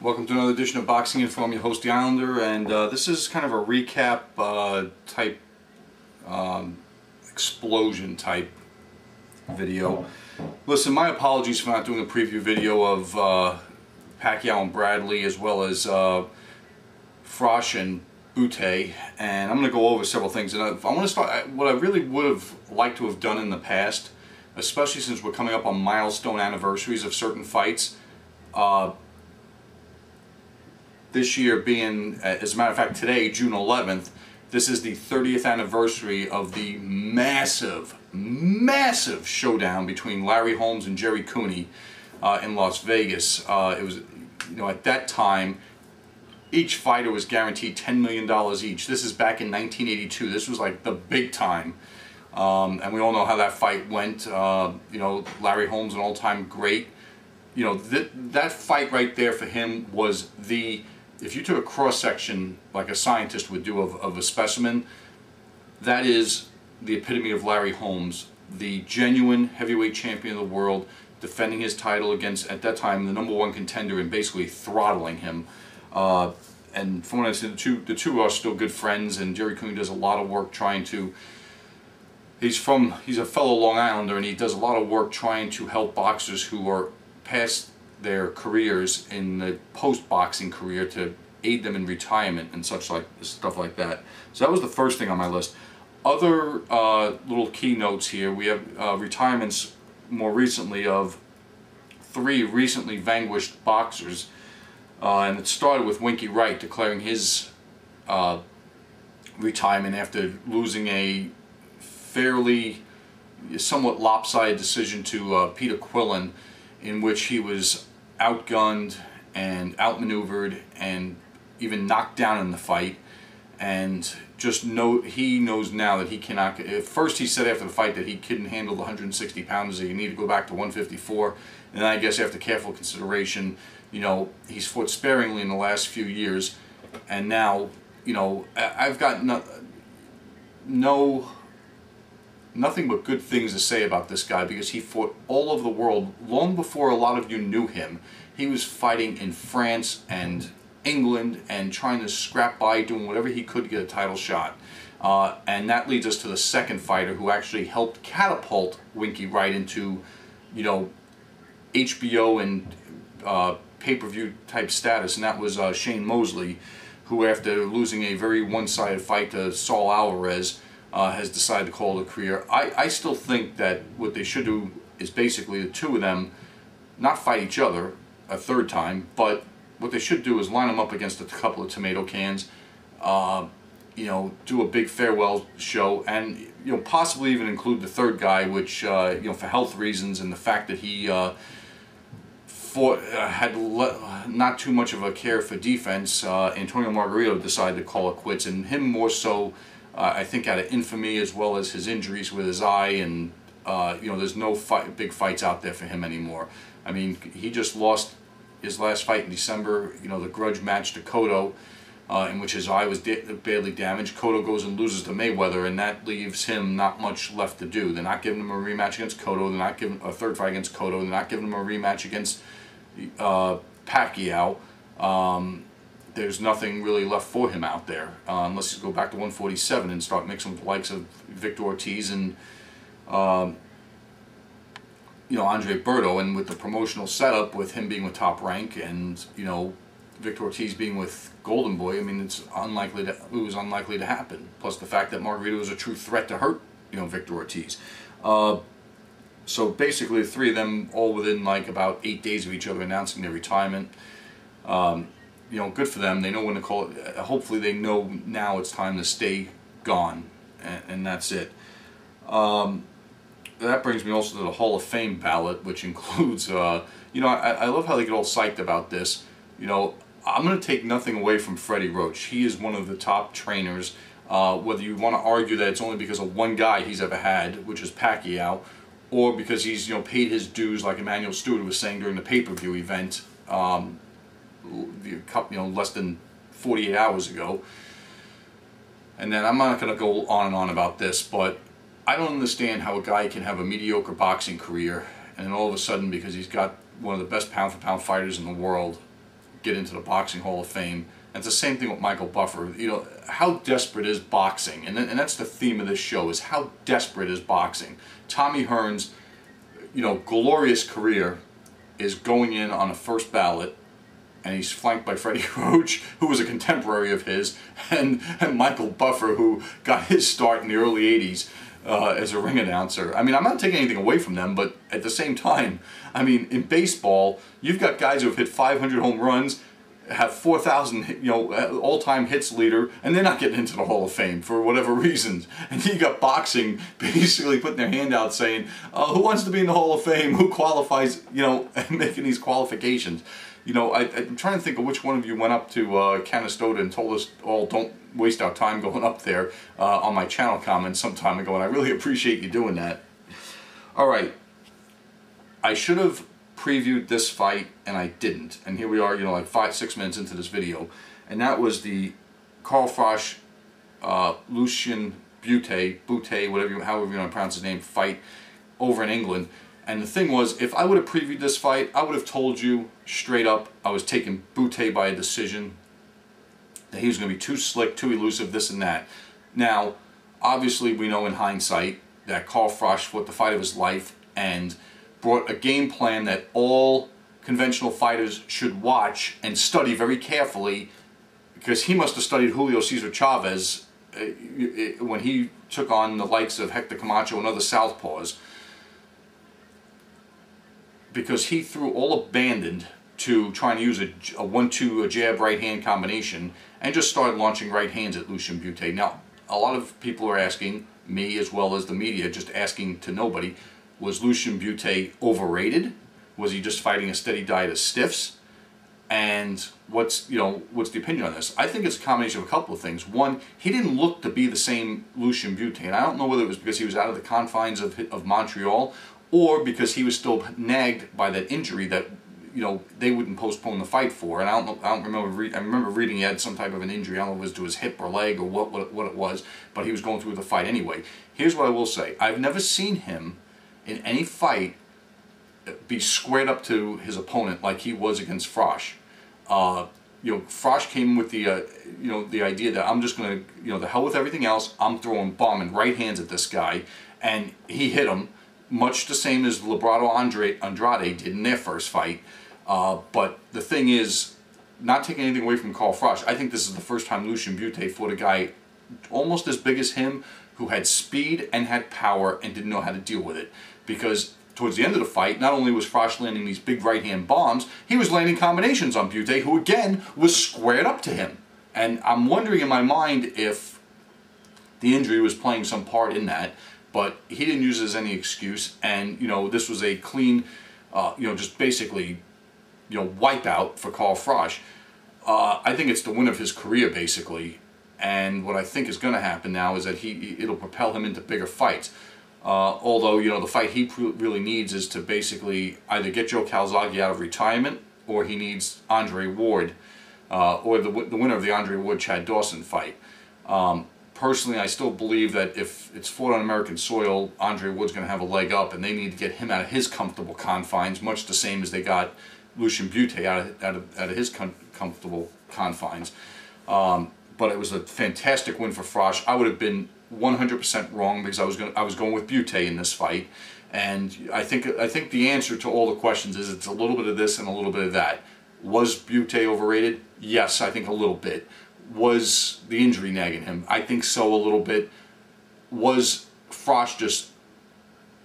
Welcome to another edition of Boxing Info. I'm your host, The Islander, and this is kind of a recap type, explosion type video. Listen, my apologies for not doing a preview video of Pacquiao and Bradley, as well as Froch and Bute, and I'm going to go over several things. And I want to start what I really would have liked to have done in the past, especially since we're coming up on milestone anniversaries of certain fights. This year being, as a matter of fact, today, June 11th, this is the 30th anniversary of the massive showdown between Larry Holmes and Holmes-Cooney in Las Vegas. It was, at that time, each fighter was guaranteed $10 million each. This is back in 1982. This was like the big time. And we all know how that fight went. Larry Holmes, an all-time great. That fight right there for him was the... If you took a cross-section like a scientist would do of a specimen, that is the epitome of Larry Holmes, the genuine heavyweight champion of the world, defending his title against, at that time, the #1 contender, and basically throttling him. And from what I said, the two are still good friends, and Holmes-Cooney does a lot of work trying to... He's a fellow Long Islander, and he does a lot of work trying to help boxers who are past their careers in the post-boxing career, to aid them in retirement and stuff like that. So that was the first thing on my list. Other little keynotes here. We have retirements more recently of 3 recently vanquished boxers, and it started with Winky Wright declaring his retirement after losing a somewhat lopsided decision to Peter Quillen, in which he was outgunned and outmaneuvered and even knocked down in the fight. And he knows now that he cannot... At first he said after the fight that he couldn't handle the 160 pounds, that he needed to go back to 154. And then I guess after careful consideration, he's fought sparingly in the last few years. And now, I've got nothing but good things to say about this guy, because he fought all over the world long before a lot of you knew him. He was fighting in France and England and trying to scrap by, doing whatever he could to get a title shot. And that leads us to the second fighter who actually helped catapult Winky Wright into, HBO and pay-per-view type status, and that was Shane Mosley, who, after losing a very one-sided fight to Saul Alvarez, has decided to call it a career. I still think that what they should do is basically the two of them not fight each other a third time, but what they should do is line them up against a couple of tomato cans, do a big farewell show, and possibly even include the third guy, which for health reasons and the fact that he had not too much of a care for defense, Antonio Margarito decided to call it quits, and him more so, I think, out of infamy, as well as his injuries with his eye, and there's no big fights out there for him anymore. I mean, he just lost his last fight in December, the grudge match to Cotto, in which his eye was badly damaged. Cotto goes and loses to Mayweather, and that leaves him not much left to do. They're not giving him a rematch against Cotto. They're not giving a third fight against Cotto. They're not giving him a rematch against Pacquiao. There's nothing really left for him out there, unless you go back to 147 and start mixing with the likes of Victor Ortiz and Andre Berto, and with the promotional setup with him being with Top Rank and Victor Ortiz being with Golden Boy, I mean, it was unlikely to happen. Plus the fact that Margarito was a true threat to hurt Victor Ortiz. So basically the three of them all within like about 8 days of each other announcing their retirement. Good for them. They know when to call it. Hopefully they know now it's time to stay gone, and that's it. That brings me also to the Hall of Fame ballot, which includes, I love how they get all psyched about this. I'm going to take nothing away from Freddie Roach. He is one of the top trainers. Whether you want to argue that it's only because of one guy he's ever had, which is Pacquiao, or because he's paid his dues, like Emmanuel Stewart was saying during the pay-per-view event, less than 48 hours ago. And then I'm not going to go on and on about this, but I don't understand how a guy can have a mediocre boxing career, and then all of a sudden, because he's got one of the best pound-for-pound fighters in the world, get into the Boxing Hall of Fame. And it's the same thing with Michael Buffer. You know, how desperate is boxing? And that's the theme of this show, is how desperate is boxing. Tommy Hearns, you know, glorious career, is going in on a first ballot, and he's flanked by Freddie Froch, who was a contemporary of his, and Michael Buffer, who got his start in the early 80s as a ring announcer. I mean, I'm not taking anything away from them, but at the same time, I mean, in baseball, you've got guys who have hit 500 home runs, have 4,000, you know, all-time hits leader, and they're not getting into the Hall of Fame for whatever reasons. And you got boxing basically putting their hand out saying, who wants to be in the Hall of Fame? Who qualifies, you know, making these qualifications? You know, I'm trying to think of which one of you went up to Canastota and told us all, don't waste our time going up there on my channel comments some time ago, and I really appreciate you doing that. All right. I should have previewed this fight, and I didn't. And here we are, you know, like 5-6 minutes into this video, and that was the Carl Froch, Lucian Bute, however you want to pronounce his name, fight over in England. And the thing was, if I would have previewed this fight, I would have told you straight up I was taking Bute by a decision, that he was going to be too slick, too elusive, this and that. Now, obviously we know in hindsight that Carl Froch fought the fight of his life and brought a game plan that all conventional fighters should watch and study very carefully, because he must have studied Julio Cesar Chavez when he took on the likes of Hector Camacho and other southpaws, because he threw all abandoned to trying to use a 1-2 jab right hand combination and just started launching right hands at Lucian Bute. Now, a lot of people are asking, me as well as the media, just asking to nobody, was Lucian Bute overrated? Was he just fighting a steady diet of stiffs? And what's the opinion on this? I think it's a combination of a couple of things. One, he didn't look to be the same Lucian Bute, and I don't know whether it was because he was out of the confines of Montreal, or because he was still nagged by that injury that, you know, they wouldn't postpone the fight for. And I remember reading he had some type of an injury. I don't know if it was to his hip or leg or what it was, but he was going through the fight anyway. Here's what I will say: I've never seen him in any fight be squared up to his opponent like he was against Froch. You know, Froch came with the the idea that I'm just going to, you know, the hell with everything else, I'm throwing bombing right hands at this guy, and he hit him much the same as Librado Andrade did in their first fight. But the thing is, not taking anything away from Carl Froch, I think this is the first time Lucian Bute fought a guy almost as big as him, who had speed and had power and didn't know how to deal with it. Because towards the end of the fight, not only was Froch landing these big right-hand bombs, he was landing combinations on Bute, who again was squared up to him. And I'm wondering in my mind if the injury was playing some part in that, but he didn't use it as any excuse. And, you know, this was a clean, just basically, wipeout for Carl Froch. I think it's the win of his career, basically. And what I think is going to happen now is that it'll propel him into bigger fights. Although, the fight he really needs is to basically either get Joe Calzaghe out of retirement, or he needs Andre Ward, or the winner of the Andre Ward-Chad Dawson fight. Personally, I still believe that if it's fought on American soil, Andre Ward's going to have a leg up, and they need to get him out of his comfortable confines, much the same as they got Lucian Bute out of his comfortable confines. But it was a fantastic win for Froch. I would have been 100% wrong, because I was going with Bute in this fight, and I think the answer to all the questions is it's a little bit of this and a little bit of that. Was Bute overrated? Yes, I think a little bit. Was the injury nagging him? I think so, a little bit. Was Froch just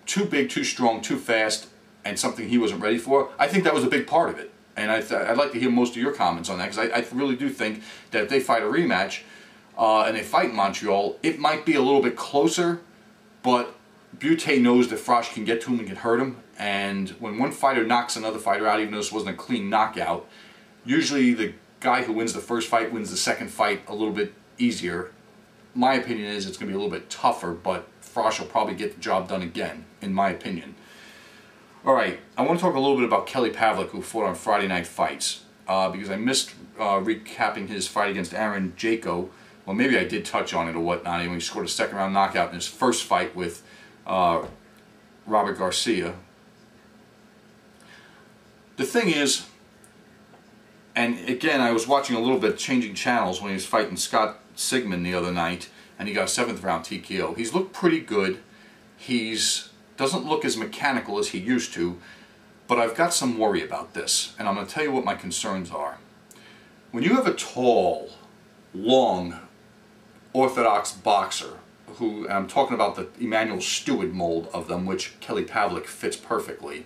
too big, too strong, too fast, and something he wasn't ready for? I think that was a big part of it, and I'd like to hear most of your comments on that, because I really do think that if they fight a rematch and they fight in Montreal, it might be a little bit closer, but Bute knows that Froch can get to him and can hurt him, and when one fighter knocks another fighter out, even though this wasn't a clean knockout, usually the guy who wins the first fight wins the second fight a little bit easier. My opinion is it's going to be a little bit tougher, but Froch will probably get the job done again, in my opinion. Alright, I want to talk a little bit about Kelly Pavlik, who fought on Friday Night Fights, because I missed recapping his fight against Aaron Jaco. Well, maybe I did touch on it or whatnot. He scored a second-round knockout in his first fight with Robert Garcia. The thing is, And again, I was watching a little bit, changing channels, when he was fighting Scott Sigmund the other night, and he got a 7th round TKO. He's looked pretty good. He's doesn't look as mechanical as he used to, but I've got some worry about this, and I'm going to tell you what my concerns are. When you have a tall, long, orthodox boxer, who, and I'm talking about the Emanuel Stewart mold of them, which Kelly Pavlik fits perfectly,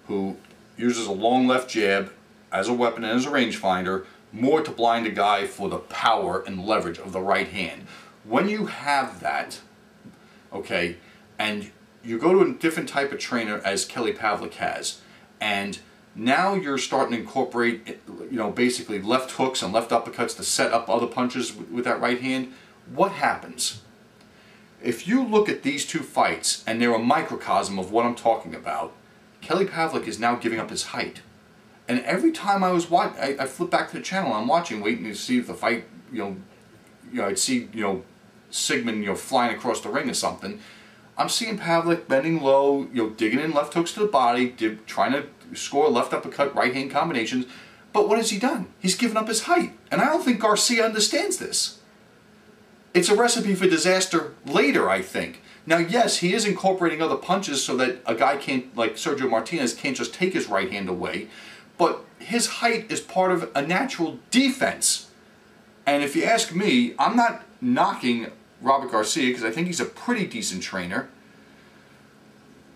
who uses a long left jab as a weapon and as a rangefinder, more to blind a guy for the power and leverage of the right hand. When you have that, okay, and you go to a different type of trainer as Kelly Pavlik has, and now you're starting to incorporate, you know, basically left hooks and left uppercuts to set up other punches with that right hand, what happens? If you look at these two fights, and they're a microcosm of what I'm talking about, Kelly Pavlik is now giving up his height. And every time I was watching, I flip back to the channel, I'm watching, waiting to see if the fight, you know, I'd see, you know, Sigmund, you know, flying across the ring or something. I'm seeing Pavlik bending low, you know, digging in left hooks to the body, trying to score left uppercut, right hand combinations. But what has he done? He's given up his height. And I don't think Garcia understands this. It's a recipe for disaster later, I think. Now, yes, he is incorporating other punches so that a guy can't, like Sergio Martinez, can't just take his right hand away. But his height is part of a natural defense. And if you ask me, I'm not knocking Robert Garcia because I think he's a pretty decent trainer.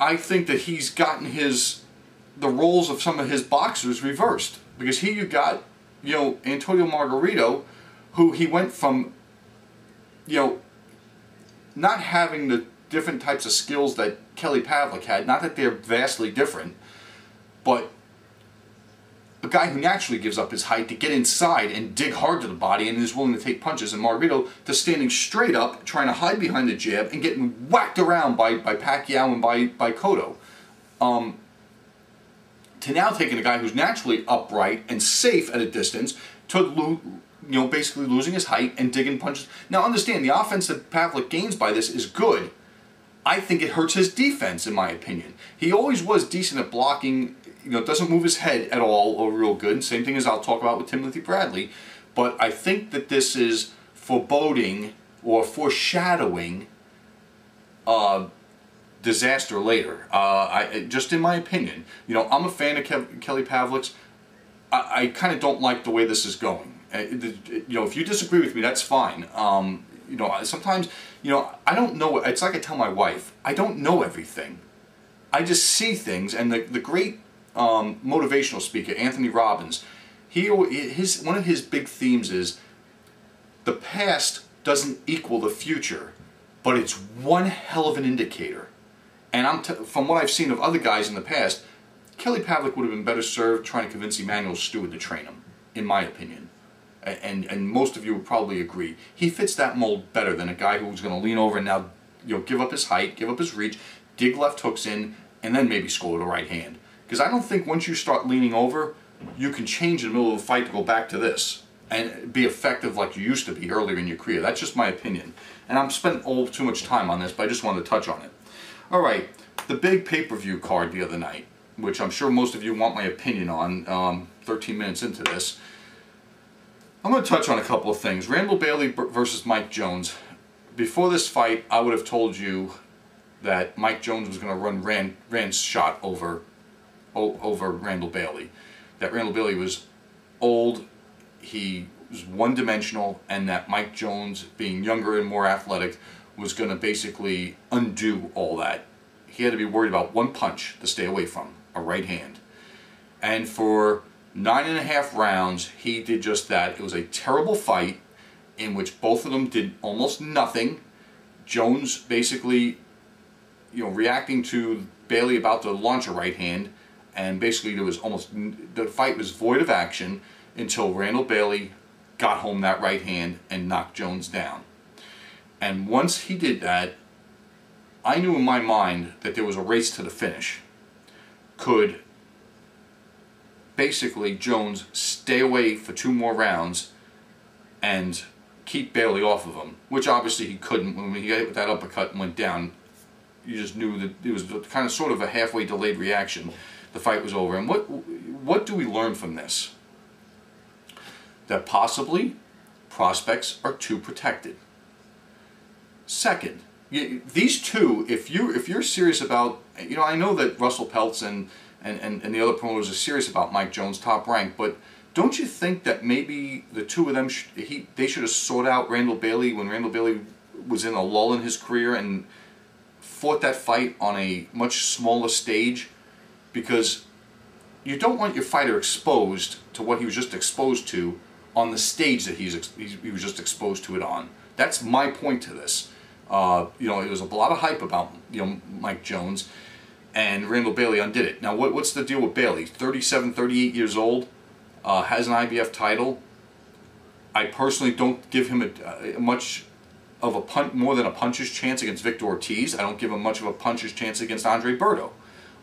I think that he's gotten the roles of some of his boxers reversed. Because here you got, you know, Antonio Margarito, who he went from, you know, not having the different types of skills that Kelly Pavlik had, not that they're vastly different, but a guy who naturally gives up his height to get inside and dig hard to the body and is willing to take punches, and Margarito to standing straight up, trying to hide behind the jab and getting whacked around by Pacquiao and by Cotto. To now taking a guy who's naturally upright and safe at a distance to you know, basically losing his height and digging punches. Now understand, the offense that Pavlik gains by this is good. I think it hurts his defense, in my opinion. He always was decent at blocking, you know, doesn't move his head at all, or real good. Same thing as I'll talk about with Timothy Bradley. But I think that this is foreboding or foreshadowing disaster later. Just in my opinion. You know, I'm a fan of Kelly Pavlik's. I kind of don't like the way this is going. You know, if you disagree with me, that's fine. You know, sometimes, you know, I don't know. It's like I tell my wife, I don't know everything. I just see things. And the great motivational speaker, Anthony Robbins, one of his big themes is the past doesn't equal the future, but it's one hell of an indicator. And from what I've seen of other guys in the past, Kelly Pavlik would have been better served trying to convince Emanuel Stewart to train him, in my opinion. And most of you would probably agree. He fits that mold better than a guy who's going to lean over and now, you know, give up his height, give up his reach, dig left hooks in, and then maybe score with a right hand. Because I don't think once you start leaning over, you can change in the middle of the fight to go back to this and be effective like you used to be earlier in your career. That's just my opinion. And I'm spending too much time on this, but I just wanted to touch on it. All right, the big pay-per-view card the other night, which I'm sure most of you want my opinion on, 13 minutes into this. I'm going to touch on a couple of things. Randall Bailey versus Mike Jones. Before this fight, I would have told you that Mike Jones was going to run Rand's shot over Randall Bailey. That Randall Bailey was old, he was one-dimensional, and that Mike Jones, being younger and more athletic, was going to basically undo all that. He had to be worried about one punch to stay away from, a right hand. And for 9.5 rounds, he did just that. It was a terrible fight in which both of them did almost nothing. Jones basically, you know, reacting to Bailey about to launch a right hand, and basically the fight was void of action until Randall Bailey got home that right hand and knocked Jones down. And once he did that, I knew in my mind that there was a race to the finish. Could basically Jones stay away for 2 more rounds and keep Bailey off of him, which obviously he couldn't. When he got hit with that uppercut and went down, you just knew that it was kind of sort of a halfway delayed reaction. The fight was over. And what do we learn from this? that possibly prospects are too protected. Second, these two, if you're serious about, I know that Russell Peltz and the other promoters are serious about Mike Jones, Top Rank, but don't you think that maybe the two of them, they should have sought out Randall Bailey when Randall Bailey was in a lull in his career and fought that fight on a much smaller stage? Because you don't want your fighter exposed to what he was just exposed to on the stage that he was just exposed to it on. That's my point to this. There was a lot of hype about Mike Jones, and Randall Bailey undid it. Now, what's the deal with Bailey? 37, 38 years old, has an IBF title. I personally don't give him much of a more than a puncher's chance against Victor Ortiz. I don't give him much of a puncher's chance against Andre Berto.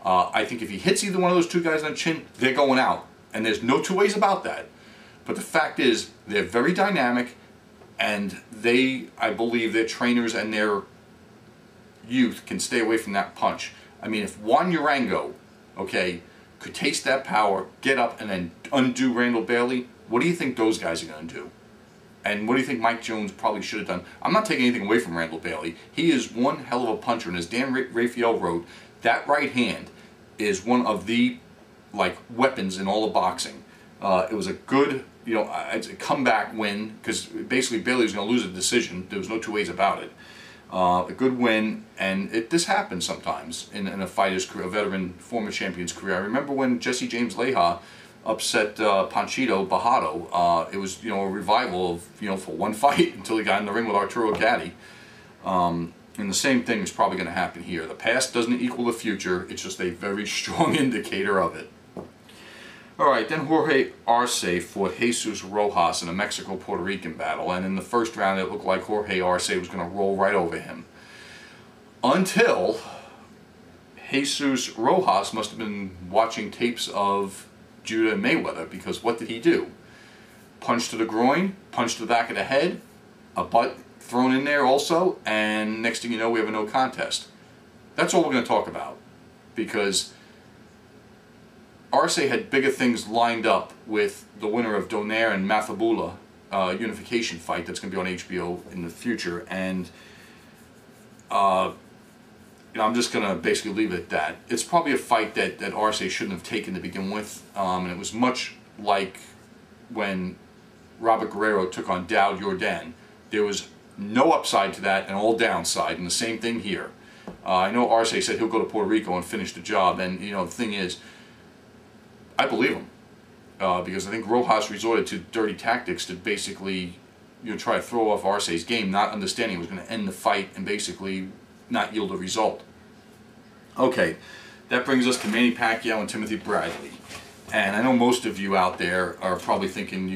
I think if he hits either one of those two guys on the chin, they're going out, and there's no two ways about that. But the fact is, they're very dynamic. And I believe their trainers and their youth can stay away from that punch. I mean, if Juan Urango, could taste that power, get up, and then undo Randall Bailey, what do you think those guys are going to do? And what do you think Mike Jones probably should have done? I'm not taking anything away from Randall Bailey. He is one hell of a puncher, and as Dan Rafael wrote, that right hand is one of the weapons in all of boxing. It was a good, a comeback win, because basically Bailey was going to lose a decision. There was no two ways about it. A good win, and this happens sometimes in a fighter's career, a veteran former champion's career. I remember when Jesse James Leija upset Panchito Bajado. It was a revival of for one fight until he got in the ring with Arturo Gatti. And the same thing is probably going to happen here. The past doesn't equal the future. It's just a very strong indicator of it. Alright, then Jorge Arce fought Jesus Rojas in a Mexico-Puerto Rican battle, and in the first round it looked like Jorge Arce was going to roll right over him. Until Jesus Rojas must have been watching tapes of Judah and Mayweather, because what did he do? Punch to the groin, punch to the back of the head, a butt thrown in there also, and next thing you know we have a no contest. That's all we're going to talk about, because Arce had bigger things lined up with the winner of Donaire and Mathabula unification fight that's going to be on HBO in the future, and I'm just going to basically leave it at that. It's probably a fight that Arce shouldn't have taken to begin with, and it was much like when Robert Guerrero took on Daoud Yordan. There was no upside to that and all downside, and the same thing here. I know Arce said he'll go to Puerto Rico and finish the job, and the thing is, I believe him, because I think Rojas resorted to dirty tactics to basically try to throw off Arce's game, not understanding it was going to end the fight and basically not yield a result. Okay, that brings us to Manny Pacquiao and Timothy Bradley. And I know most of you out there are probably thinking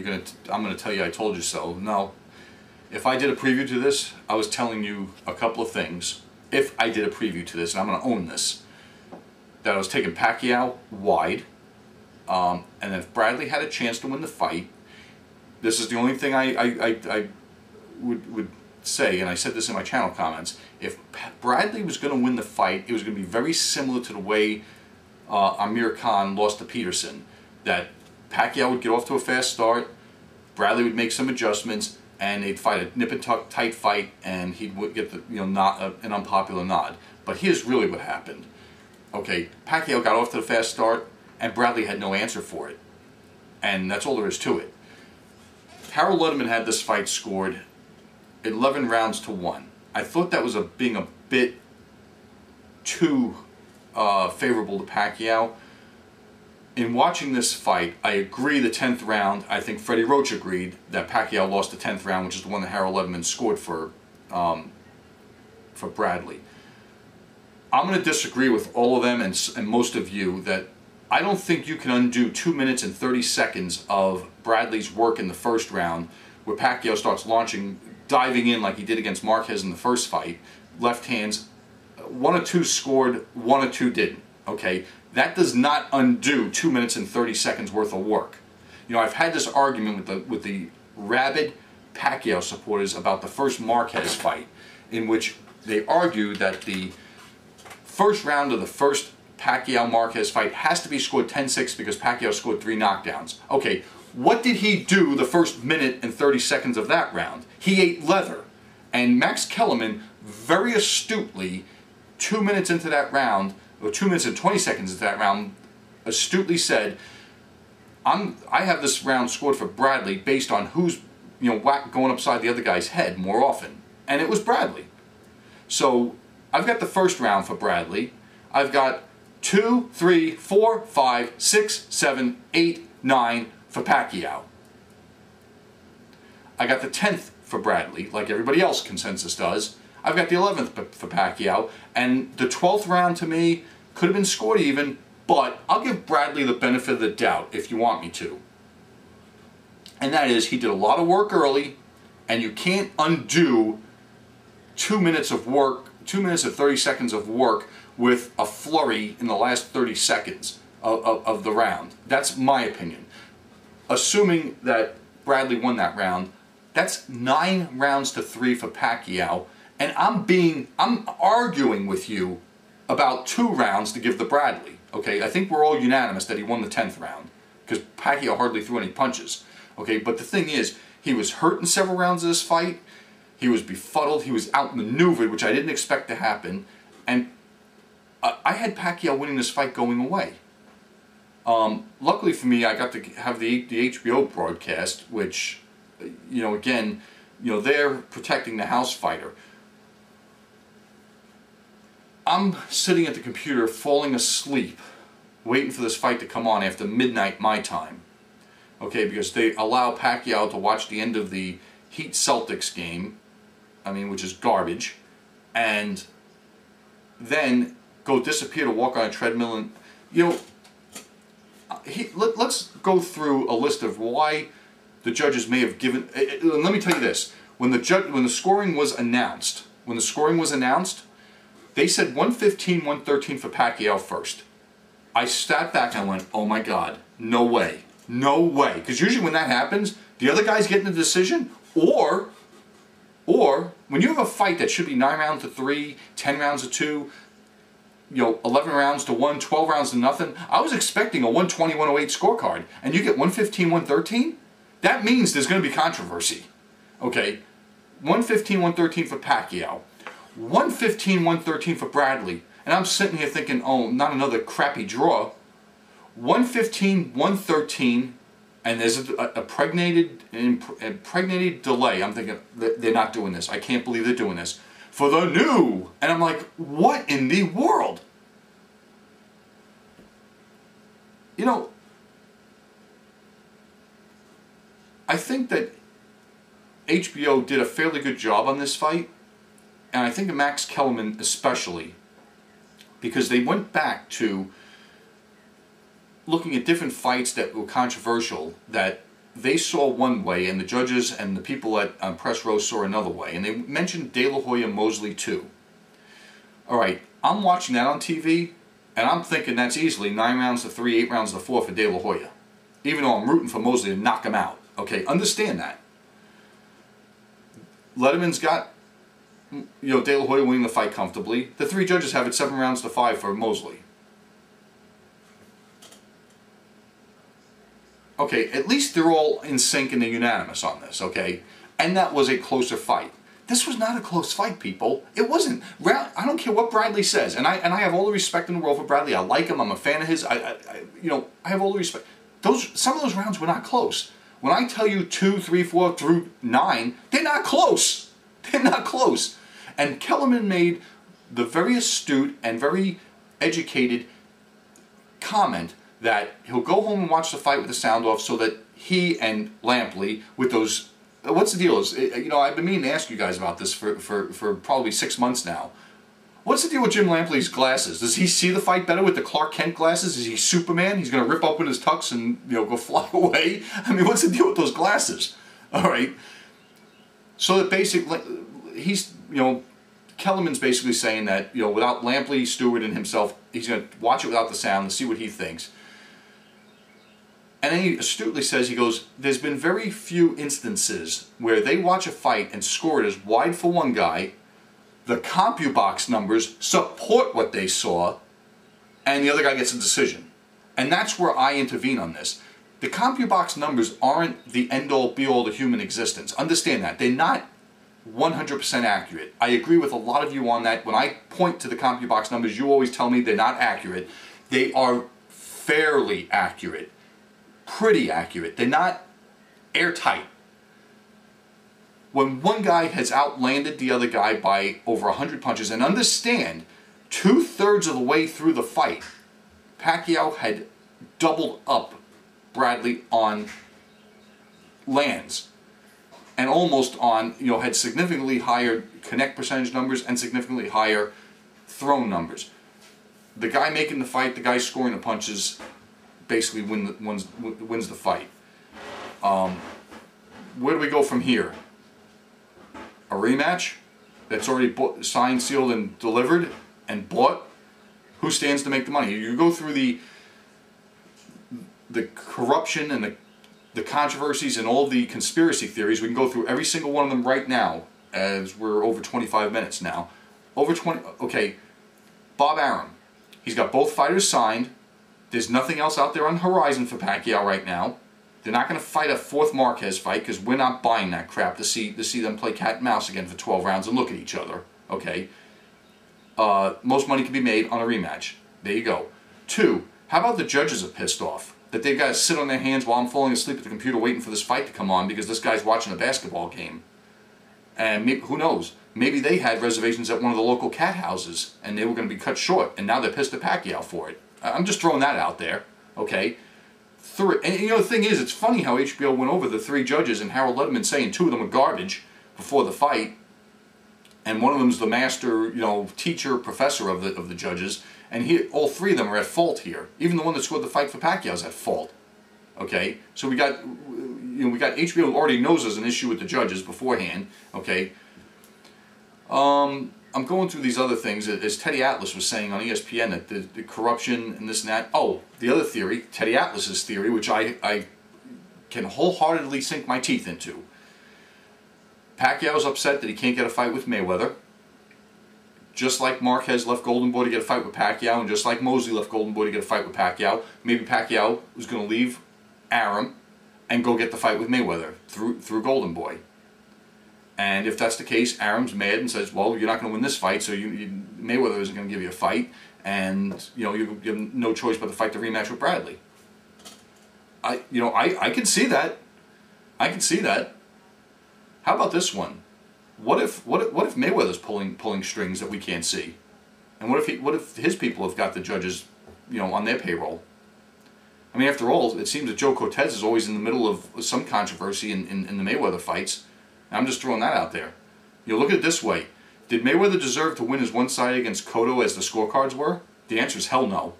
I'm going to tell you I told you so. No. If I did a preview to this, I was telling you a couple of things. If I did a preview to this, and I'm going to own this, that I was taking Pacquiao wide, and if Bradley had a chance to win the fight, this is the only thing I would say, and I said this in my channel comments, if Bradley was going to win the fight, it was going to be very similar to the way Amir Khan lost to Peterson. That Pacquiao would get off to a fast start, Bradley would make some adjustments, and they'd fight a nip and tuck tight fight, and he would get the an unpopular nod. But here's really what happened. Okay, Pacquiao got off to the fast start, and Bradley had no answer for it, and that's all there is to it. Harold Letterman had this fight scored 11 rounds to 1. I thought that was being a bit too favorable to Pacquiao. In watching this fight, I agree the 10th round, I think Freddie Roach agreed that Pacquiao lost the 10th round, which is the one that Harold Letterman scored for Bradley. I'm going to disagree with all of them and most of you that I don't think you can undo 2 minutes and 30 seconds of Bradley's work in the first round, where Pacquiao starts diving in like he did against Marquez in the first fight. Left hands, 1 or 2 scored, 1 or 2 didn't. Okay, that does not undo 2 minutes and 30 seconds worth of work. I've had this argument with the rabid Pacquiao supporters about the first Marquez fight, in which they argue that the first round of the first Pacquiao-Marquez fight has to be scored 10-6 because Pacquiao scored 3 knockdowns. Okay, What did he do the first minute and 30 seconds of that round? He ate leather. And Max Kellerman very astutely, 2 minutes into that round, or 2 minutes and 20 seconds into that round, astutely said, I have this round scored for Bradley based on who's going upside the other guy's head more often. And it was Bradley. So I've got the first round for Bradley. I've got 2, 3, 4, 5, 6, 7, 8, 9 for Pacquiao. I got the 10th for Bradley, like everybody else consensus does. I've got the 11th for Pacquiao. And the 12th round to me could have been scored even, but I'll give Bradley the benefit of the doubt if you want me to. And that is, he did a lot of work early, and you can't undo 2 minutes of work, 2 minutes and 30 seconds of work with a flurry in the last 30 seconds of the round. That's my opinion. Assuming that Bradley won that round, that's 9 rounds to 3 for Pacquiao, and I'm arguing with you about 2 rounds to give to Bradley. Okay, I think we're all unanimous that he won the 10th round because Pacquiao hardly threw any punches. Okay, but the thing is, he was hurt in several rounds of this fight. He was befuddled. He was outmaneuvered, which I didn't expect to happen. And I had Pacquiao winning this fight going away. Luckily for me, I got to have the HBO broadcast, which, again, they're protecting the house fighter. I'm sitting at the computer falling asleep, waiting for this fight to come on after midnight my time. Okay, because they allow Pacquiao to watch the end of the Heat-Celtics game, which is garbage, and then go disappear to walk on a treadmill. And, let's go through a list of why the judges may have given. Let me tell you this: when the scoring was announced, they said 115, 113 for Pacquiao first. I sat back and I went, "Oh my God, no way, no way!" Because usually when that happens, the other guy's getting the decision, or when you have a fight that should be 9 rounds to 3, 10 rounds to 2. 11 rounds to 1, 12 rounds to nothing. I was expecting a 120, 108 scorecard, and you get 115, 113? That means there's going to be controversy. Okay, 115, 113 for Pacquiao. 115, 113 for Bradley. And I'm sitting here thinking, oh, not another crappy draw. 115, 113, and there's a pregnated delay. I'm thinking, they're not doing this. I can't believe they're doing this. For the new. And I'm like, what in the world? I think that HBO did a fairly good job on this fight. And I think of Max Kellerman especially, because they went back to looking at different fights that were controversial, that they saw one way and the judges and the people at press row saw another way. And they mentioned De La Hoya Mosley too. Alright, I'm watching that on TV and I'm thinking that's easily 9 rounds to 3, 8 rounds to 4 for De La Hoya. Even though I'm rooting for Mosley to knock him out. Okay, understand that. Letterman's got De La Hoya winning the fight comfortably. The 3 judges have it 7 rounds to 5 for Mosley. Okay, at least they're all in sync and they're unanimous on this, okay? And that was a closer fight. This was not a close fight, people. It wasn't. I don't care what Bradley says, and I have all the respect in the world for Bradley. I like him. I'm a fan of his. I have all the respect. Some of those rounds were not close. When I tell you 2, 3, 4 through 9, they're not close. They're not close. And Kellerman made the very astute and very educated comment that he'll go home and watch the fight with the sound off so that he and Lampley, with those, what's the deal is, I've been meaning to ask you guys about this for probably 6 months now. What's the deal with Jim Lampley's glasses? Does he see the fight better with the Clark Kent glasses? Is he Superman? He's going to rip open his tux and, go fly away? What's the deal with those glasses? All right. So that basically, he's, Kellerman's basically saying that, without Lampley, Stewart, and himself, he's going to watch it without the sound and see what he thinks. And then he astutely says, he goes, there's been very few instances where they watch a fight and score it as wide for one guy, the CompuBox numbers support what they saw, and the other guy gets a decision. And that's where I intervene on this. The CompuBox numbers aren't the end-all, be-all to human existence. Understand that. They're not 100% accurate. I agree with a lot of you on that. When I point to the CompuBox numbers, you always tell me they're not accurate. They are fairly accurate. Pretty accurate. They're not airtight. When one guy has outlanded the other guy by over 100 punches, and understand, 2/3 of the way through the fight, Pacquiao had doubled up Bradley on lands, and almost on, had significantly higher connect percentage numbers and significantly higher thrown numbers. The guy making the fight, the guy scoring the punches, basically wins the fight. Where do we go from here? A rematch that's already signed, sealed, and delivered and bought? Who stands to make the money? You go through the corruption and the controversies and all the conspiracy theories. We can go through every single one of them right now, as we're over 25 minutes now. Okay, Bob Arum. He's got both fighters signed. There's nothing else out there on the horizon for Pacquiao right now. They're not going to fight a fourth Marquez fight because we're not buying that crap to see them play cat and mouse again for 12 rounds and look at each other. Okay. Most money can be made on a rematch. There you go. 2, how about the judges are pissed off that they've got to sit on their hands while I'm falling asleep at the computer waiting for this fight to come on because this guy's watching a basketball game. And maybe, who knows? Maybe they had reservations at one of the local cat houses and they were going to be cut short, and now they're pissed at Pacquiao for it. I'm just throwing that out there. Okay. 3, and the thing is, it's funny how HBO went over the 3 judges and Harold Letterman saying 2 of them were garbage before the fight, and one of them's the master, teacher, professor of the judges, and all 3 of them are at fault here. Even the one that scored the fight for Pacquiao is at fault. Okay, so we got HBO already knows there's an issue with the judges beforehand. Okay, I'm going through these other things, as Teddy Atlas was saying on ESPN, that the corruption and this and that. Oh, the other theory, Teddy Atlas's theory, which I can wholeheartedly sink my teeth into. Pacquiao's upset that he can't get a fight with Mayweather. Just like Marquez left Golden Boy to get a fight with Pacquiao, and just like Mosley left Golden Boy to get a fight with Pacquiao, maybe Pacquiao was going to leave Arum and go get the fight with Mayweather through Golden Boy. And if that's the case, Arum's mad and says, well, you're not going to win this fight, so Mayweather isn't going to give you a fight, and you have no choice but to fight the rematch with Bradley. I can see that. I can see that. How about this one? What if Mayweather's pulling strings that we can't see? And what if his people have got the judges, on their payroll? I mean, after all, it seems that Joe Cortez is always in the middle of some controversy in the Mayweather fights. I'm just throwing that out there. Look at it this way. Did Mayweather deserve to win his one side against Cotto as the scorecards were? The answer is hell no.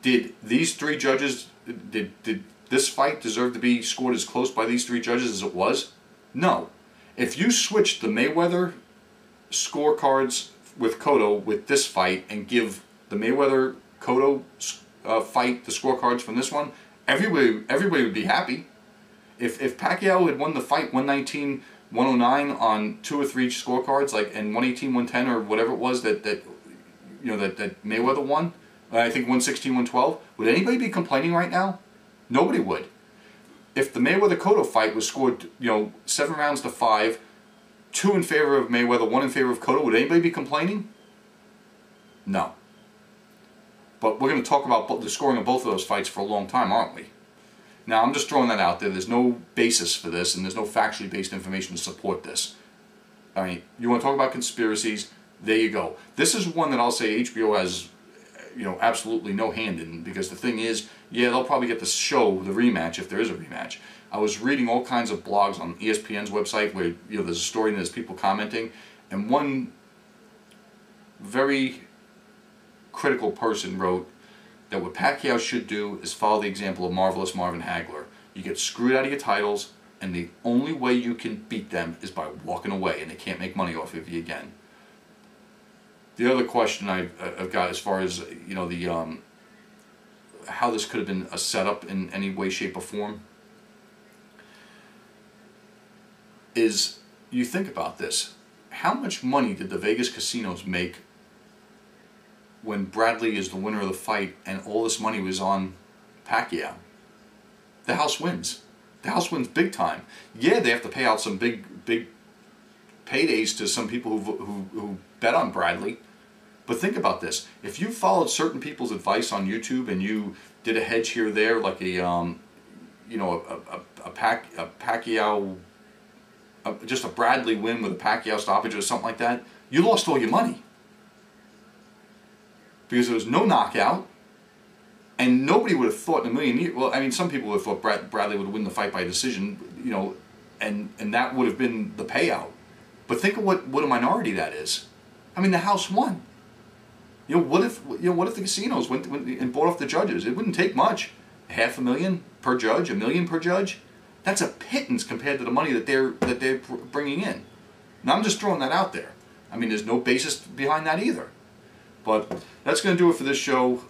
Did these 3 judges, did this fight deserve to be scored as close by these 3 judges as it was? No. If you switch the Mayweather scorecards with Cotto with this fight and give the Mayweather-Cotto fight the scorecards from this one, everybody would be happy. If Pacquiao had won the fight 119-109 on 2 or 3 scorecards, like, and 118-110 or whatever it was that Mayweather won, I think 116-112, would anybody be complaining right now? Nobody would. If the Mayweather-Cotto fight was scored, 7 rounds to 5, 2 in favor of Mayweather, 1 in favor of Cotto, would anybody be complaining? No. But we're going to talk about the scoring of both of those fights for a long time, aren't we? Now, I'm just throwing that out there. There's no basis for this, and there's no factually based information to support this. I mean, you want to talk about conspiracies? There you go. This is one that I'll say HBO has, absolutely no hand in, because the thing is, yeah, they'll probably get to show the rematch if there is a rematch. I was reading all kinds of blogs on ESPN's website where, there's a story and there's people commenting, and one very critical person wrote that what Pacquiao should do is follow the example of Marvelous Marvin Hagler. You get screwed out of your titles, and the only way you can beat them is by walking away, and they can't make money off of you again. The other question I've got, as far as how this could have been a setup in any way, shape, or form, is you think about this. How much money did the Vegas casinos make when Bradley is the winner of the fight and all this money was on Pacquiao? the house wins. The house wins big time. Yeah, they have to pay out some big paydays to some people who bet on Bradley. But think about this: if you followed certain people's advice on YouTube and you did a hedge here or there, like a Pacquiao, just a Bradley win with a Pacquiao stoppage or something like that, you lost all your money because there was no knockout, and nobody would have thought in a million years. Well, I mean, some people would have thought Bradley would win the fight by decision, and that would have been the payout. But think of what a minority that is. I mean, the house won. What if the casinos went and bought off the judges? It wouldn't take much. $500,000 per judge, $1 million per judge. That's a pittance compared to the money that they're bringing in. Now I'm just throwing that out there. I mean, there's no basis behind that either. But that's going to do it for this show.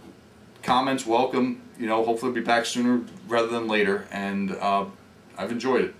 Comments welcome. Hopefully I'll be back sooner rather than later. And I've enjoyed it.